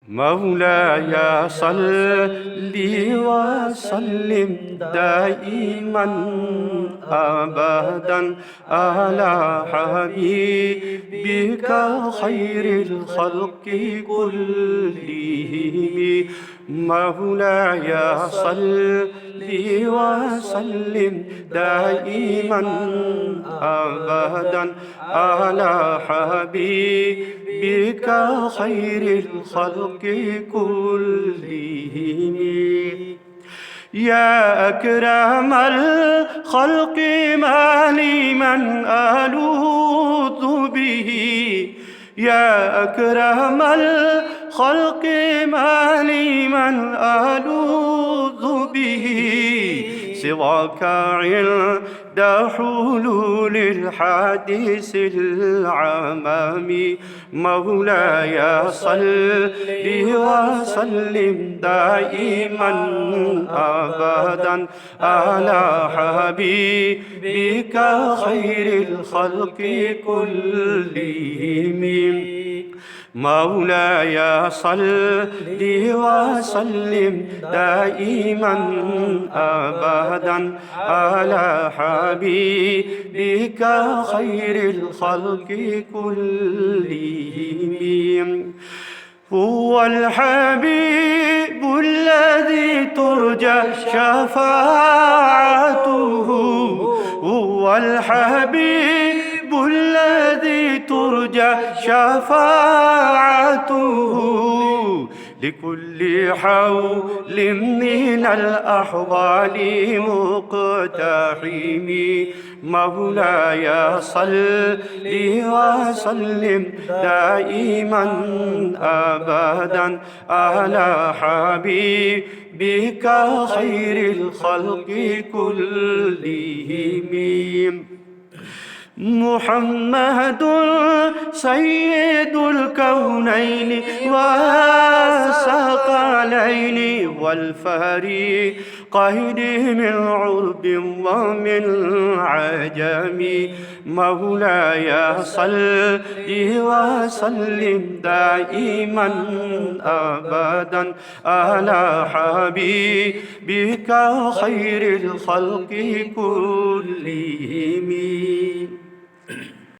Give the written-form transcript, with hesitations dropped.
مولاي صل وسلم دائما أبدا على حبيبك خير الخلق كلهم. مولاي صل وسلم دائما أبدا على حبيبك خير الخلق كلهم. يا أكرم الخلق ما لي من ألوذ به، يا أكرم الخلق ما لي من ألوذ به سواك عند حلول الحادث العمام. مولاي صل وسلم دائما أبدا على حبيبك خير الخلق كلهم. مولاي صل وسلم دائما أبدا على حبيبك خير الخلق كلهم. هو الحبيب الذي ترجى شفاعته، هو الحبيب الذي ترجى شفاعته لكل حول من الأحوال مقتحم. مولاي صل وسلم دائما أبدا على حبيبك خير الخلق كلهم. محمد سيد الكونين والثقلين والفريقين من عرب ومن عجم. مولاي صل وسلم دائما أبدا على حبيبك خير الخلق كلهم.